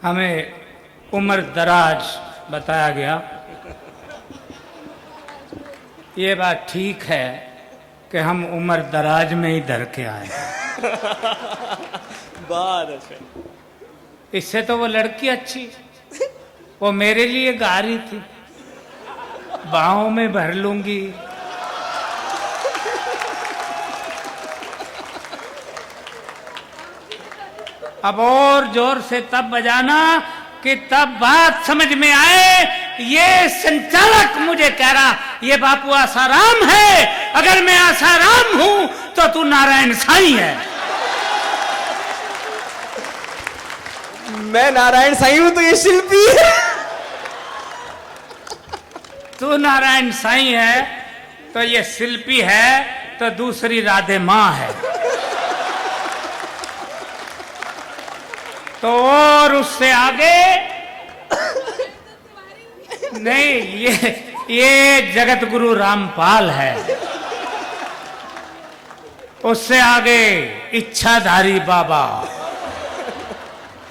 हमें उम्र दराज बताया गया। ये बात ठीक है कि हम उम्र दराज में ही धर के आए। बहुत अच्छा। इससे तो वो लड़की अच्छी, वो मेरे लिए गा रही थी, बाहों में भर लूंगी। अब और जोर से तब बजाना कि तब बात समझ में आए। ये संचालक मुझे कह रहा, ये बापू आसाराम है, अगर मैं आसाराम हूं तो तू नारायण साईं है। मैं नारायण साईं हूं तो ये शिल्पी है। तू नारायण साईं है तो ये शिल्पी है, तो दूसरी राधे मां है। तो और उससे आगे नहीं, ये जगत गुरु रामपाल है। उससे आगे इच्छाधारी बाबा,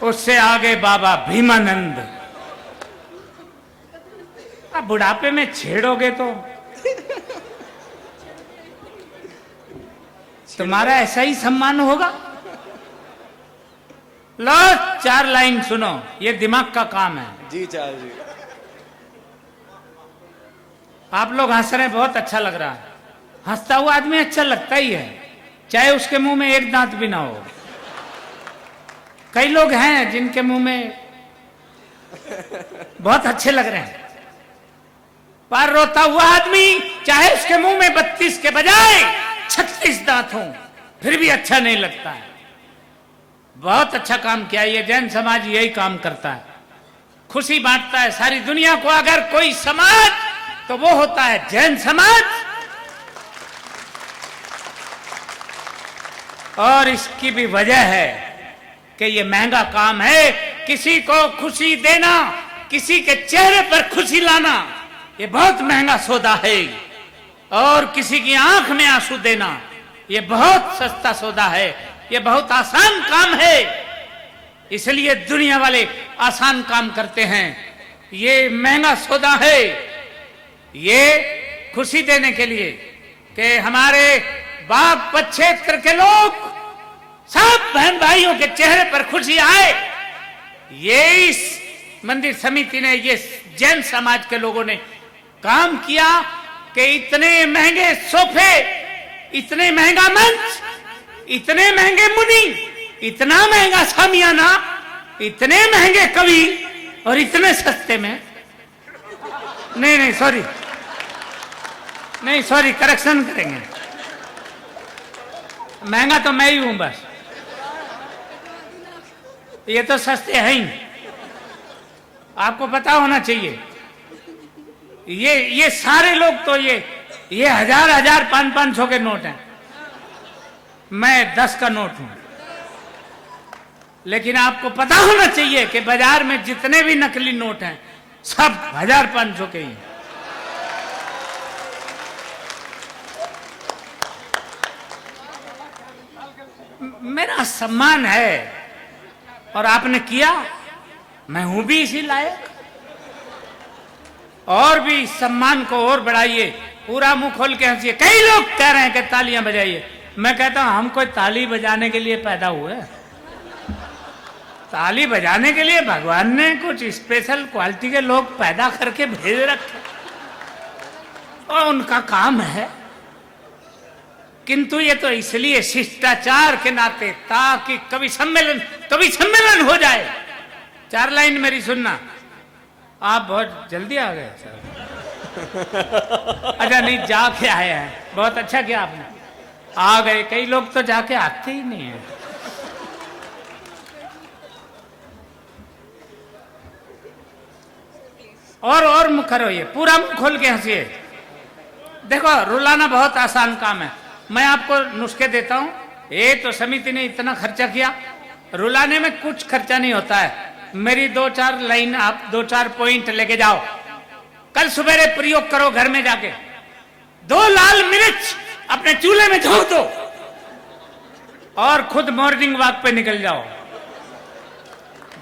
उससे आगे बाबा भीमानंद। अब बुढ़ापे में छेड़ोगे तो तुम्हारा ऐसा ही सम्मान होगा। लो 4 लाइन सुनो, ये दिमाग का काम है। जी चाल जी। आप लोग हंस रहे हैं, बहुत अच्छा लग रहा है। हंसता हुआ आदमी अच्छा लगता ही है, चाहे उसके मुंह में एक दांत भी ना हो। कई लोग हैं जिनके मुंह में बहुत अच्छे लग रहे हैं, पर रोता हुआ आदमी चाहे उसके मुंह में 32 के बजाय 36 दांत हों, फिर भी अच्छा नहीं लगता है। बहुत अच्छा काम किया। ये जैन समाज यही काम करता है, खुशी बांटता है सारी दुनिया को। अगर कोई समाज तो वो होता है जैन समाज। और इसकी भी वजह है कि ये महंगा काम है। किसी को खुशी देना, किसी के चेहरे पर खुशी लाना, ये बहुत महंगा सौदा है। और किसी की आंख में आंसू देना, ये बहुत सस्ता सौदा है। ये बहुत आसान काम है, इसलिए दुनिया वाले आसान काम करते हैं। ये महंगा सौदा है, ये खुशी देने के लिए कि हमारे बागपत क्षेत्र के लोग सब बहन भाइयों के चेहरे पर खुशी आए। ये इस मंदिर समिति ने, ये जैन समाज के लोगों ने काम किया कि इतने महंगे सोफे, इतने महंगा मंच, इतने महंगे मुनि, इतना महंगा सामियाना, इतने महंगे कवि, और इतने सस्ते में। नहीं सॉरी, नहीं सॉरी, करेक्शन करेंगे। महंगा तो मैं ही हूं बस, ये तो सस्ते हैं ही। आपको पता होना चाहिए, ये सारे लोग तो ये 1000 500 के नोट हैं। मैं 10 का नोट हूं। लेकिन आपको पता होना चाहिए कि बाजार में जितने भी नकली नोट हैं सब 1000 500 के ही। मेरा सम्मान है और आपने किया, मैं हूं भी इसी लायक। और भी सम्मान को और बढ़ाइए, पूरा मुंह खोल के हंसिए। कई लोग कह रहे हैं कि तालियां बजाइए। मैं कहता हूं हम कोई ताली बजाने के लिए पैदा हुए? ताली बजाने के लिए भगवान ने कुछ स्पेशल क्वालिटी के लोग पैदा करके भेज रखे और उनका काम है। किंतु ये तो इसलिए शिष्टाचार के नाते, ताकि कभी सम्मेलन हो जाए। 4 लाइन मेरी सुनना। आप बहुत जल्दी आ गए सर। अच्छा नहीं, जाके आए हैं, बहुत अच्छा किया आपने, आ गए। कई लोग तो जाके आते ही नहीं है। और मुखर होइए, पूरा मुंह खोल के हंसिए। देखो, रुलाना बहुत आसान काम है। मैं आपको नुस्खे देता हूं। ये तो समिति ने इतना खर्चा किया, रुलाने में कुछ खर्चा नहीं होता है। मेरी 2-4 लाइन आप 2-4 पॉइंट लेके जाओ, कल सवेरे प्रयोग करो घर में जाके। 2 लाल मिर्च अपने चूल्हे में झोंक दो और खुद मॉर्निंग वॉक पे निकल जाओ।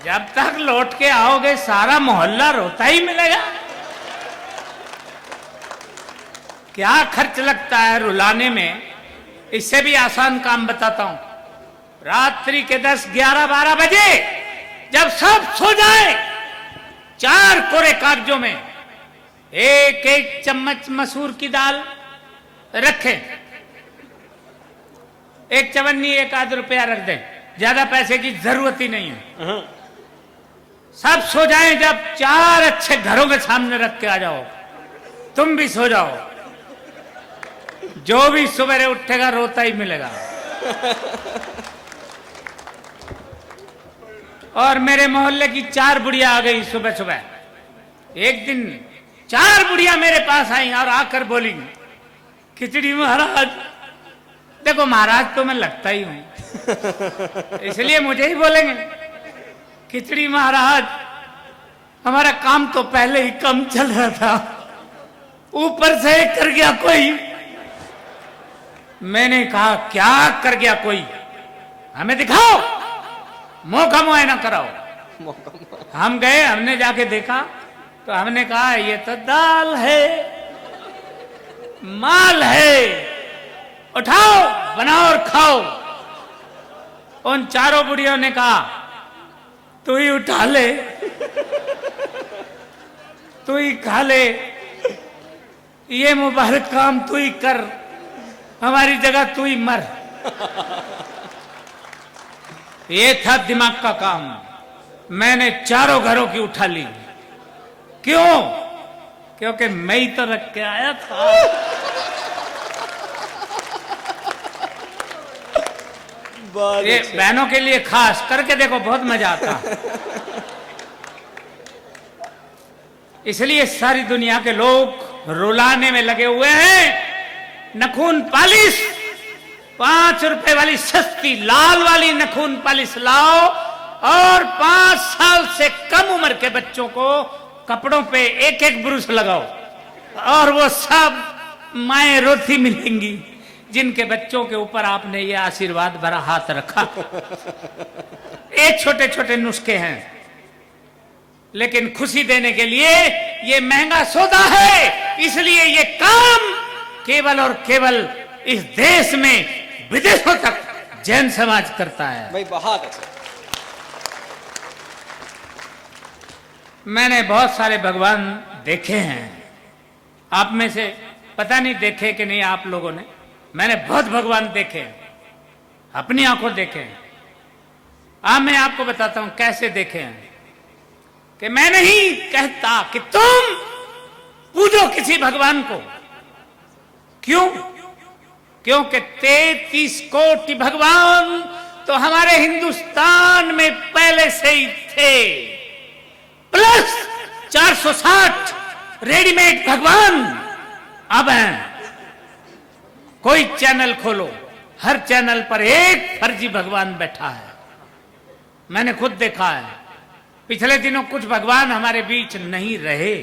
जब तक लौट के आओगे सारा मोहल्ला रोता ही मिलेगा। क्या खर्च लगता है रुलाने में, इससे भी आसान काम बताता हूं। रात्रि के 10, 11, 12 बजे जब सब सो जाए, 4 कोरे कागजों में 1-1 चम्मच मसूर की दाल रखें, 1 चवन्नी 1 आध रुपया रख दें, ज्यादा पैसे की जरूरत ही नहीं है। सब सो जाएं, जब 4 अच्छे घरों के सामने रख के आ जाओ, तुम भी सो जाओ, जो भी सुबह उठेगा रोता ही मिलेगा। और मेरे मोहल्ले की 4 बुढ़िया आ गई सुबह सुबह। एक दिन 4 बुढ़िया मेरे पास आई और आकर बोली, खिचड़ी महाराज। देखो महाराज तो मैं लगता ही हूं, इसलिए मुझे ही बोलेंगे खिचड़ी महाराज। हमारा काम तो पहले ही कम चल रहा था, ऊपर से कर गया कोई। मैंने कहा क्या कर गया कोई, हमें दिखाओ, मौका मुआयना कराओ। हम गए, हमने जाके देखा तो हमने कहा ये तो दाल है, माल है, उठाओ बनाओ और खाओ। उन 4 बुढ़ियों ने कहा तू ही उठा ले, तू ही खा ले, ये मुबारक काम तू ही कर, हमारी जगह तू ही मर। ये था दिमाग का काम। मैंने 4 घरों की उठा ली। क्यों? क्योंकि मैं ही तो रख के आया था। ये बहनों के लिए खास करके देखो, बहुत मजा आता। इसलिए सारी दुनिया के लोग रुलाने में लगे हुए हैं। नखून पालिश, 5 रुपए वाली सस्ती लाल वाली नखून पालिश लाओ और 5 साल से कम उम्र के बच्चों को कपड़ों पे 1-1 ब्रुश लगाओ, और वो सब माएं रोती मिलेंगी जिनके बच्चों के ऊपर आपने ये आशीर्वाद भरा हाथ रखा। ये छोटे छोटे नुस्खे हैं, लेकिन खुशी देने के लिए ये महंगा सौदा है। इसलिए ये काम केवल और केवल इस देश में विदेशों तक जैन समाज करता है। भाई बहुत अच्छा। मैंने बहुत सारे भगवान देखे हैं, आप में से पता नहीं देखे कि नहीं आप लोगों ने। मैंने बहुत भगवान देखे, अपनी आंखों देखे। अब मैं आपको बताता हूं कैसे देखे हैं। कि मैं नहीं कहता कि तुम पूजो किसी भगवान को। क्यों? क्योंकि 33 कोटि भगवान तो हमारे हिंदुस्तान में पहले से ही थे, प्लस 460 रेडीमेड भगवान अब हैं। कोई चैनल खोलो, हर चैनल पर एक फर्जी भगवान बैठा है। मैंने खुद देखा है। पिछले दिनों कुछ भगवान हमारे बीच नहीं रहे,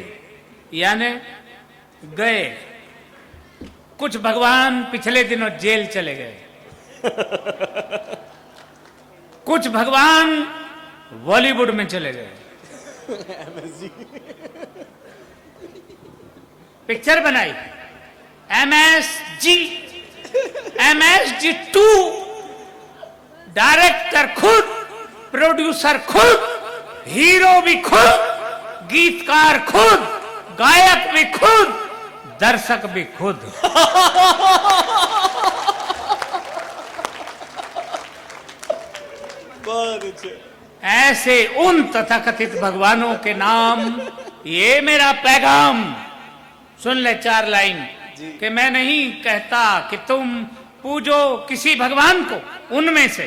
यानी गए। कुछ भगवान पिछले दिनों जेल चले गए। कुछ भगवान बॉलीवुड में चले गए। पिक्चर बनाई MSG 2, डायरेक्टर खुद, प्रोड्यूसर खुद, हीरो भी खुद, गीतकार खुद, गायक भी खुद, दर्शक भी खुद। बहुत अच्छे। ऐसे उन तथाकथित भगवानों के नाम, ये मेरा पैगाम सुन ले 4 लाइन। कि मैं नहीं कहता कि तुम पूजो किसी भगवान को, उनमें से,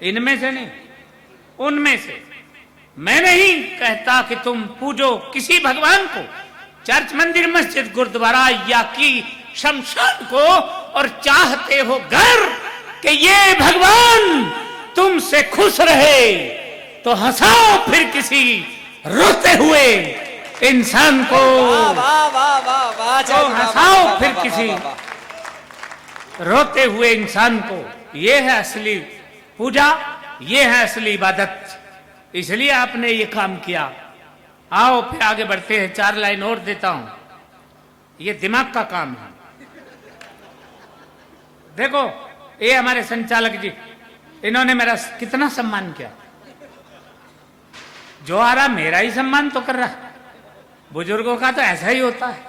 इनमें से नहीं, उनमें से। मैं नहीं कहता कि तुम पूजो किसी भगवान को, चर्च, मंदिर, मस्जिद, गुरुद्वारा या कि शमशान को, और चाहते हो घर कि ये भगवान तुमसे खुश रहे तो हंसाओ फिर किसी रोते हुए इंसान को। तो हंसाओ फिर किसी रोते हुए इंसान को। ये है असली पूजा, ये है असली इबादत। इसलिए आपने ये काम किया। आओ फिर आगे बढ़ते हैं, 4 लाइन और देता हूं। ये दिमाग का काम है। देखो ये हमारे संचालक जी, इन्होंने मेरा कितना सम्मान किया। जो आ रहा मेरा ही सम्मान तो कर रहा। बुजुर्गों का तो ऐसा ही होता है।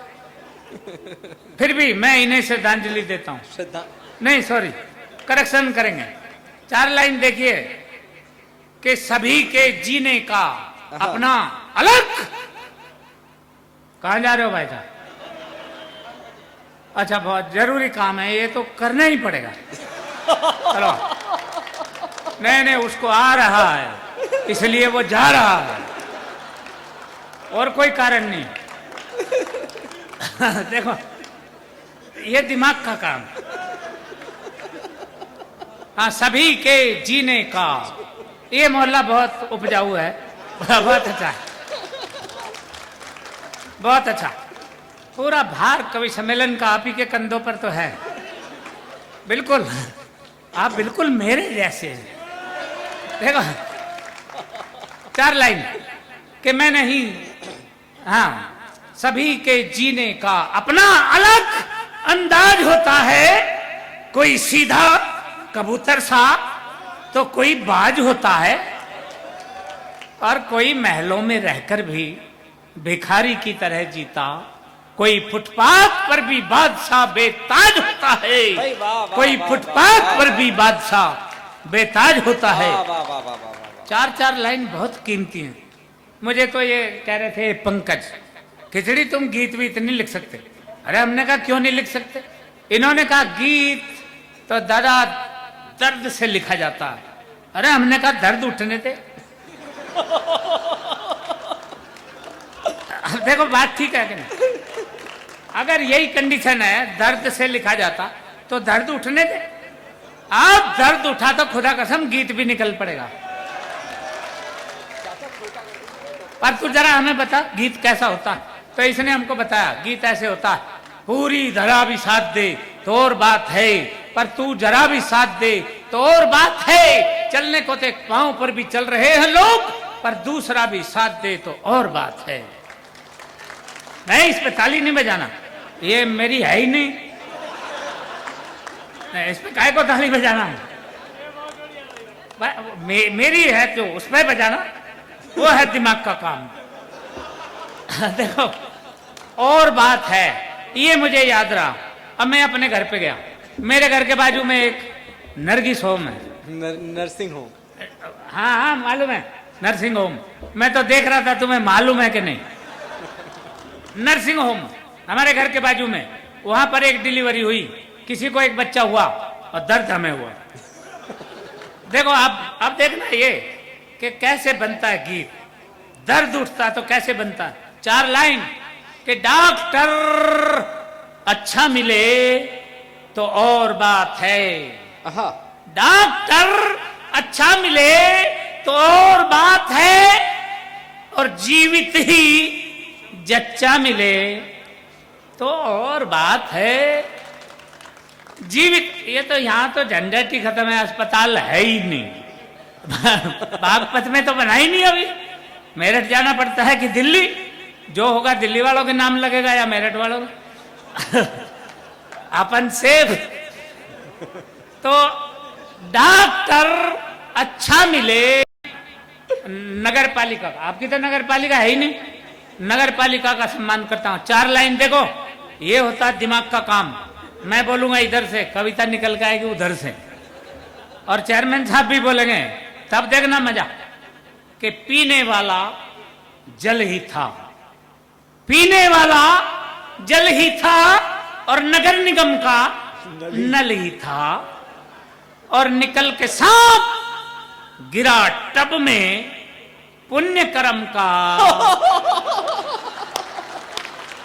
फिर भी मैं इन्हें श्रद्धांजलि देता हूं। श्रद्धा नहीं सॉरी, करेक्शन करेंगे। 4 लाइन देखिए कि सभी के जीने का अपना अलग। कहां जा रहे हो भाई साहब? अच्छा, बहुत जरूरी काम है, ये तो करना ही पड़ेगा। चलो, नहीं उसको आ रहा है इसलिए वो जा रहा है, और कोई कारण नहीं। देखो ये दिमाग का काम। हाँ, सभी के जीने का। ये मोहल्ला बहुत उपजाऊ है, बहुत अच्छा है, बहुत अच्छा। पूरा भार कवि सम्मेलन का आप ही के कंधों पर तो है। बिल्कुल, आप बिल्कुल मेरे जैसे हैं। देखो 4 लाइन कि मैं नहीं, हाँ, सभी के जीने का अपना अलग अंदाज होता है। कोई सीधा कबूतर सा तो कोई बाज होता है, और कोई महलों में रहकर भी भिखारी की तरह जीता। कोई फुटपाथ पर भी बादशाह बेताज होता है। भाई वाह, वाह, कोई वाह, फुटपाथ वाह, पर भी बादशाह बेताज होता है। वाह, वाह, वाह, वाह, वाह, वाह। 4 लाइन बहुत कीमती हैं। मुझे तो ये कह रहे थे पंकज, खिचड़ी तुम गीत भी इतनी लिख सकते। अरे हमने कहा क्यों नहीं लिख सकते? इन्होंने कहा गीत तो दादा दर्द से लिखा जाता है। अरे हमने कहा दर्द उठने दे। देखो बात ठीक है कि नहीं? अगर यही कंडीशन है, दर्द से लिखा जाता, तो दर्द उठने दे। आप दर्द उठा तो खुदा कसम गीत भी निकल पड़ेगा। पर तू जरा हमें बता गीत कैसा होता है। तो इसने हमको बताया गीत ऐसे होता है, पूरी धरा भी साथ दे तो और बात है, पर तू जरा भी साथ दे तो और बात है। चलने को तो पांव पर भी चल रहे हैं लोग, पर दूसरा भी साथ दे तो और बात है। नहीं, इस पे ताली नहीं बजाना, ये मेरी है ही नहीं। इस पे काहे को ताली बजाना? मेरी है तो उस पे बजाना, वो है दिमाग का काम। देखो और बात है, ये मुझे याद रहा। अब मैं अपने घर पे गया, मेरे घर के बाजू में एक नरगिस होम है। Nursing home. हाँ मालूम है, नर्सिंग होम। मैं तो देख रहा था तुम्हें मालूम है कि नहीं। नर्सिंग होम हमारे घर के बाजू में, वहां पर एक डिलीवरी हुई, किसी को एक बच्चा हुआ और दर्द हमें हुआ। देखो अब देखना ये कि कैसे बनता है गीत। दर्द उठता तो कैसे बनता है। 4 लाइन कि डॉक्टर अच्छा मिले तो और बात है। डॉक्टर अच्छा मिले तो और बात है, और जीवित ही जच्चा मिले तो और बात है। जीवित, ये तो यहां तो झंझट ही खत्म है, अस्पताल है ही नहीं। बागपत में तो बना ही नहीं अभी। मेरठ जाना पड़ता है कि दिल्ली, जो होगा दिल्ली वालों के नाम लगेगा या मेरठ वालों का। अपन सेफ। तो डॉक्टर अच्छा मिले, नगर पालिका, आपकी तो नगर पालिका है ही नहीं, नगर पालिका का सम्मान करता हूं। 4 लाइन देखो, ये होता है दिमाग का काम। मैं बोलूंगा इधर से, कविता निकल के आएगी उधर से, और चेयरमैन साहब भी बोलेंगे, तब देखना मजा। कि पीने वाला जल ही था, पीने वाला जल ही था, और नगर निगम का नल ही था, और निकल के सांप गिरा टब में पुण्य कर्म का।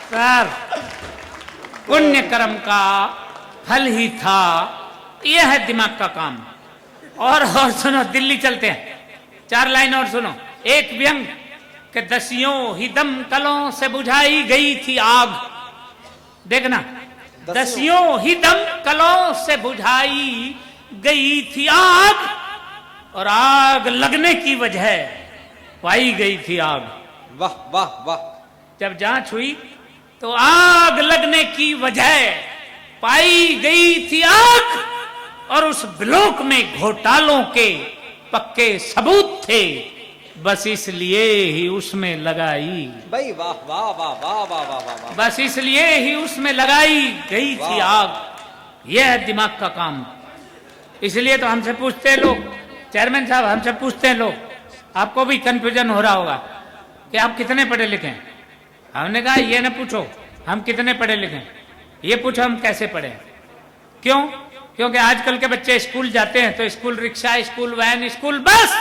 सर, पुण्य कर्म का फल ही था। यह है दिमाग का काम। और सुनो, दिल्ली चलते हैं। 4 लाइन और सुनो। एक व्यंग के दसियों ही दम कलों से बुझाई गई थी आग। देखना, दसियों ही दम कलों से बुझाई गई थी आग, और आग लगने की वजह पाई गई थी आग। वाह वाह वाह। जब जांच हुई तो आग लगने की वजह पाई गई थी आग, और उस ब्लॉक में घोटालों के पक्के सबूत थे, बस इसलिए ही उसमें लगाई। भाई वाह वाह वाह वाह वाह वाह वाह वाह। बस इसलिए ही उसमें लगाई गई थी आग। यह है दिमाग का काम। इसलिए तो हमसे पूछते हैं लोग, चेयरमैन साहब हमसे पूछते हैं लोग, आपको भी कंफ्यूजन हो रहा होगा कि आप कितने पढ़े लिखे हैं। हमने कहा ये न पूछो हम कितने पढ़े लिखे हैं, ये पूछो हम कैसे पढ़े। क्यों? क्योंकि आजकल के बच्चे स्कूल जाते हैं तो school rickshaw, school van, school bus.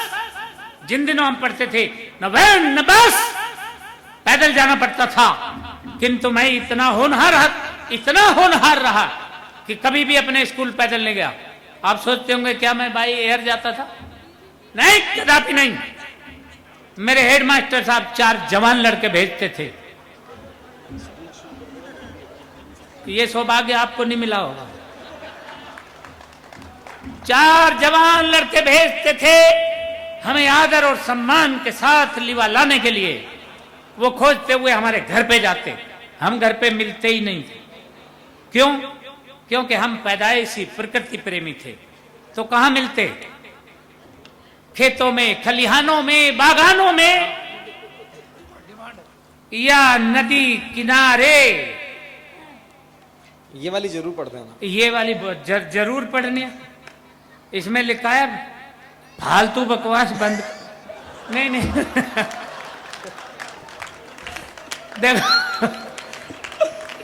जिन दिनों हम पढ़ते थे न वैन न बस, पैदल जाना पड़ता था। किंतु मैं इतना होनहार रहा कि कभी भी अपने स्कूल पैदल नहीं गया। आप सोचते होंगे क्या मैं बाई एयर जाता था? नहीं, कदापि नहीं। मेरे हेडमास्टर साहब 4 जवान लड़के भेजते थे। ये सौभाग्य आपको नहीं मिला होगा। 4 जवान लड़के भेजते थे हमें आदर और सम्मान के साथ लिवा लाने के लिए। वो खोजते हुए हमारे घर पे जाते, हम घर पे मिलते ही नहीं थे। क्यों? क्योंकि हम पैदाइशी प्रकृति प्रेमी थे। तो कहां मिलते? खेतों में, खलिहानों में, बागानों में, या नदी किनारे। ये वाली जरूर पढ़ते हैं ना। ये वाली जरूर पढ़नी है। इसमें लिखा है फालतू बकवास बंद। नहीं नहीं देखो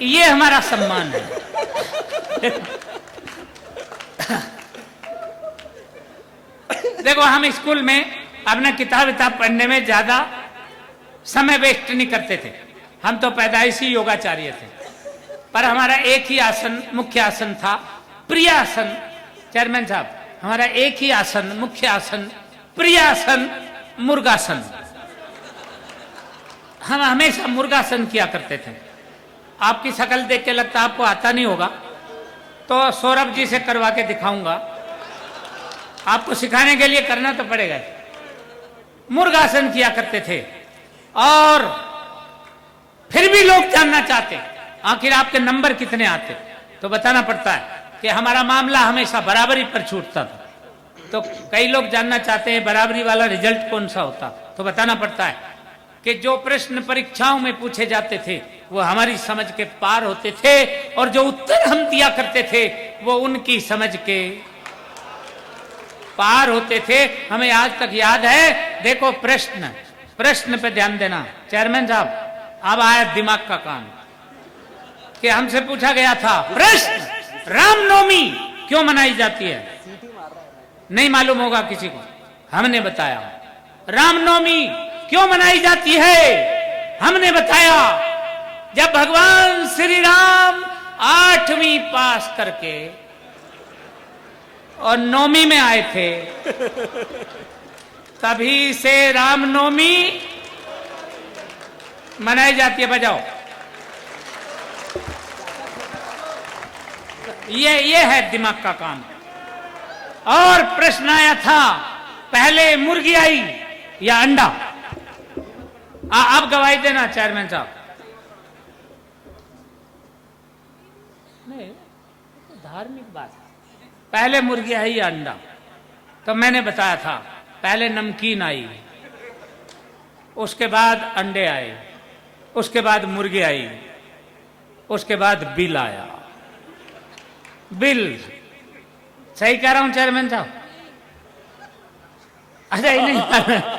ये हमारा सम्मान है। देखो हम स्कूल में अपना किताब पढ़ने में ज्यादा समय वेस्ट नहीं करते थे। हम तो पैदाइशी योगाचार्य थे। पर हमारा एक ही आसन, मुख्य आसन था, प्रिय आसन। चेयरमैन साहब हमारा एक ही आसन, मुख्य आसन, प्रिय आसन, मुर्गासन। हम हमेशा मुर्गासन किया करते थे। आपकी शक्ल देख के लगता आपको आता नहीं होगा, तो सौरभ जी से करवा के दिखाऊंगा। आपको सिखाने के लिए करना तो पड़ेगा। मुर्गासन किया करते थे। और फिर भी लोग जानना चाहते आखिर आपके नंबर कितने आते, तो बताना पड़ता है कि हमारा मामला हमेशा बराबरी पर छूटता था। तो कई लोग जानना चाहते हैं बराबरी वाला रिजल्ट कौन सा होता, तो बताना पड़ता है कि जो प्रश्न परीक्षाओं में पूछे जाते थे वो हमारी समझ के पार होते थे, और जो उत्तर हम दिया करते थे वो उनकी समझ के पार होते थे। हमें आज तक याद है। देखो प्रश्न पे ध्यान देना। चेयरमैन साहब अब आया दिमाग का काम कि हमसे पूछा गया था प्रश्न, रामनवमी क्यों मनाई जाती है? नहीं मालूम होगा किसी को। हमने बताया। रामनवमी क्यों मनाई जाती है? हमने बताया। जब भगवान श्री राम 8वीं पास करके और 9वीं में आए थे, तभी से रामनवमी मनाई जाती है। बजाओ। ये है दिमाग का काम। और प्रश्न आया था पहले मुर्गी आई या अंडा? आप गवाही देना चेयरमैन साहब। नहीं, धार्मिक बात है। पहले मुर्गी आई या अंडा? तो मैंने बताया था पहले नमकीन आई, उसके बाद अंडे आए, उसके बाद मुर्गी आई, उसके बाद बिल आया। बिल सही कह रहा हूं चेयरमैन साहब? अच्छा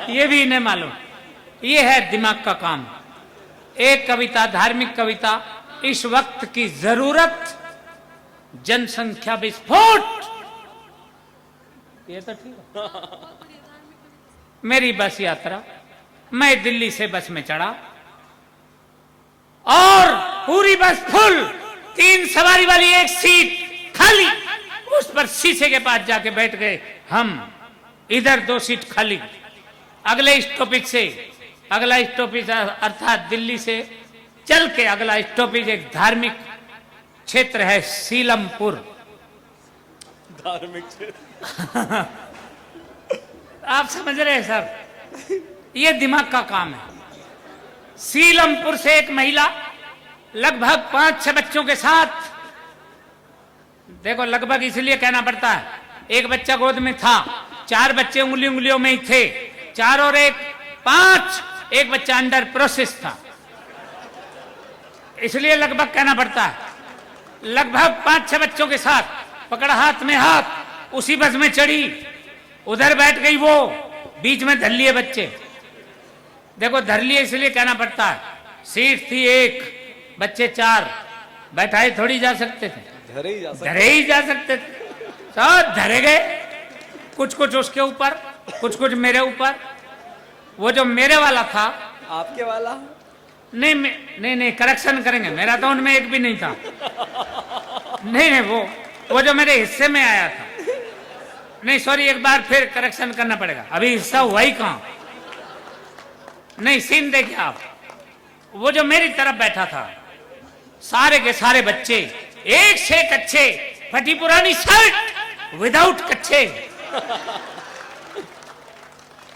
ये भी इन्हें मालूम। ये है दिमाग का काम। एक कविता, धार्मिक कविता, इस वक्त की जरूरत जनसंख्या विस्फोट। ये तो ठीक है। मेरी बस यात्रा, मैं दिल्ली से बस में चढ़ा और पूरी बस फुल, 3 सवारी वाली एक सीट खाली। उस पर शीशे के पास जाके बैठ गए हम। इधर 2 सीट खाली। अगले स्टॉपेज से, अगला स्टॉपेज अर्थात दिल्ली से चल के अगला स्टॉपेज एक धार्मिक क्षेत्र है, सीलमपुर। धार्मिक क्षेत्र आप समझ रहे हैं सर? ये दिमाग का काम है। सीलमपुर से एक महिला लगभग 5-6 बच्चों के साथ, देखो लगभग इसलिए कहना पड़ता है, एक बच्चा गोद में था, 4 बच्चे उंगली उंगलियों में ही थे, 4 और 1 5, एक बच्चा अंडर प्रोसेस था, इसलिए लगभग कहना पड़ता है। लगभग 5-6 बच्चों के साथ पकड़ा हाथ में हाथ, उसी बस में चढ़ी, उधर बैठ गई वो, बीच में धर लिए बच्चे। देखो धर लिए इसलिए कहना पड़ता है, सीट थी 1, बच्चे 4, बैठाए थोड़ी जा सकते थे, धरे ही जा सकते थे, सब धरे गए, कुछ कुछ उसके ऊपर, कुछ कुछ मेरे ऊपर। वो जो मेरे वाला था, आपके वाला नहीं करेक्शन करेंगे, मेरा तो उनमें एक भी नहीं था। नहीं वो जो मेरे हिस्से में आया था, नहीं सॉरी, एक बार फिर करेक्शन करना पड़ेगा, अभी हिस्सा हुआ ही कहां। नहीं सीन देखिए आप, वो जो मेरी तरफ बैठा था, सारे के सारे बच्चे एक से एक अच्छे, फटी पुरानी शर्ट विदाउट कच्छे,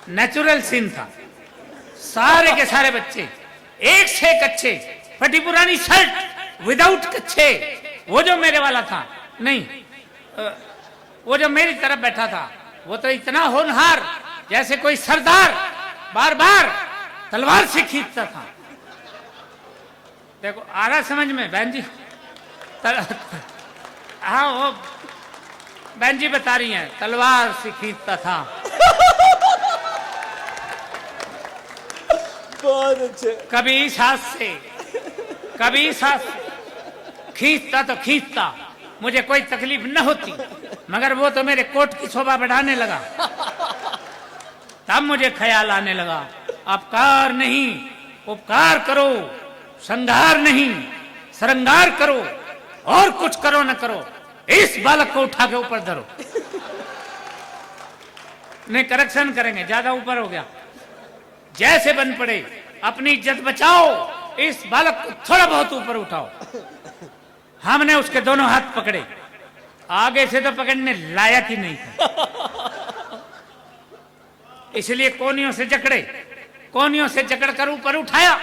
नेचुरल सीन था। सारे के सारे बच्चे एक से एक अच्छे, फटी पुरानी शर्ट विदाउट कच्छे। वो जो मेरे वाला था, नहीं वो जो मेरी तरफ बैठा था, वो तो इतना होनहार, जैसे कोई सरदार बार बार तलवार से खींचता था। देखो आ रहा समझ में बहन जी? हाँ वो बहन जी बता रही हैं, तलवार से खींचता था। बहुत अच्छे। कभी इस हाथ से, कभी इस हाथ से खींचता तो खींचता, मुझे कोई तकलीफ न होती, मगर वो तो मेरे कोट की शोभा बढ़ाने लगा। तब मुझे ख्याल आने लगा, अपकार नहीं उपकार करो, श्रृंगार नहीं श्रृंगार करो, और कुछ करो न करो, इस बालक को उठा के ऊपर धरो। नहीं करेक्शन करेंगे, ज्यादा ऊपर हो गया। जैसे बन पड़े, अपनी इज्जत बचाओ, इस बालक को थोड़ा बहुत ऊपर उठाओ। हमने उसके दोनों हाथ पकड़े, आगे से तो पकड़ने लायक ही नहीं था, इसलिए कोनियों से जकड़े, कोनियों से जकड़कर ऊपर उठाया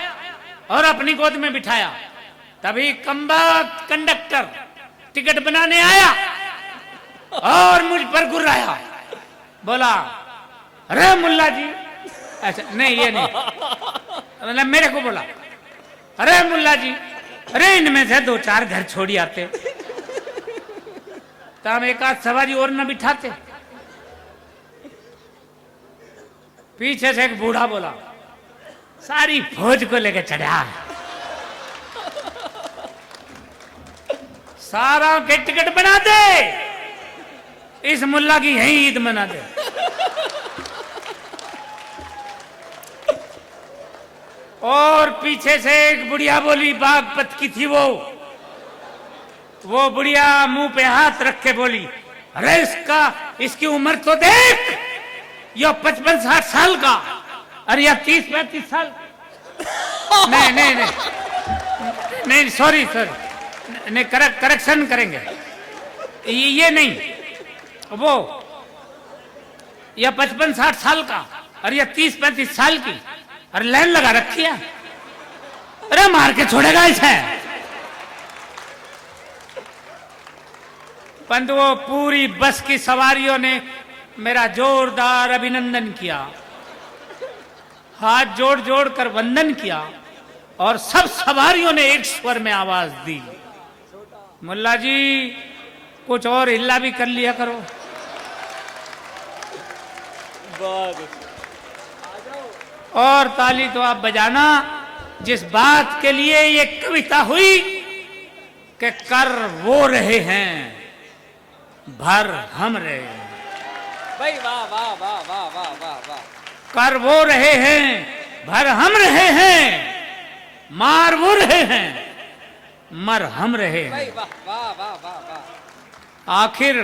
और अपनी गोद में बिठाया। तभी कमबख्त कंडक्टर टिकट बनाने आया और मुझ पर गुर्राया, बोला अरे मुल्ला जी, अच्छा नहीं ये नहीं, मतलब मेरे को बोला, अरे मुल्ला जी, अरे इनमें से 2-4 घर छोड़ी आते तो हम एक आध सवारी और न बिठाते। पीछे से एक बूढ़ा बोला, सारी फौज को लेकर चढ़ा, सारा के टिकट बना दे, इस मुल्ला की यही ईद मना दे। और पीछे से एक बुढ़िया बोली, बागपत की थी वो बुढ़िया मुंह पे हाथ रख के बोली, अरे इसकी उम्र तो देख, ये 55-60 साल का, अरे या 30-35 साल। नहीं सॉरी नहीं करेक्शन करेंगे, ये नहीं, वो या 55-60 साल का, अरे या 30-35 साल की, अरे लाइन लगा रखी है, अरे मार के छोड़ेगा इसे। परंतु वो पूरी बस की सवारियों ने मेरा जोरदार अभिनंदन किया, हाथ जोड़ जोड़ कर वंदन किया, और सब सवारियों ने एक स्वर में आवाज दी, मुल्ला जी कुछ और हिल्ला भी कर लिया करो। और ताली तो आप बजाना जिस बात के लिए ये कविता हुई कि कर वो रहे हैं, भर हम रहे हैं। भाई वाह वाह वाह वाह वाह वाह वाह। कर वो रहे हैं, भर हम रहे हैं, मार वो रहे हैं, मर हम रहे हैं। भाई वाह वाह वाह वाह वाह। आखिर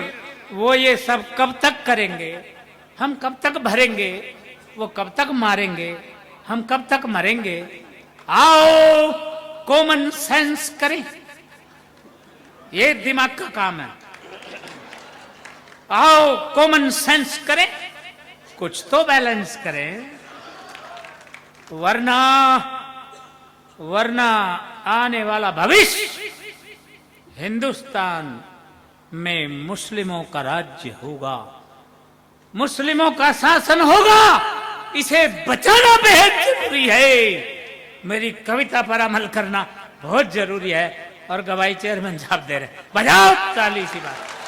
वो ये सब कब तक करेंगे, हम कब तक भरेंगे, वो कब तक मारेंगे, हम कब तक मरेंगे। आओ कॉमन सेंस करें, ये दिमाग का काम है। आओ कॉमन सेंस करें, कुछ तो बैलेंस करें। वरना वरना आने वाला भविष्य हिंदुस्तान में मुस्लिमों का राज्य होगा, मुस्लिमों का शासन होगा। इसे बचाना बेहद जरूरी है। मेरी कविता पर अमल करना बहुत जरूरी है। और गवाही चेयरमैन साहब दे रहे, बजाओ ताली सी बात।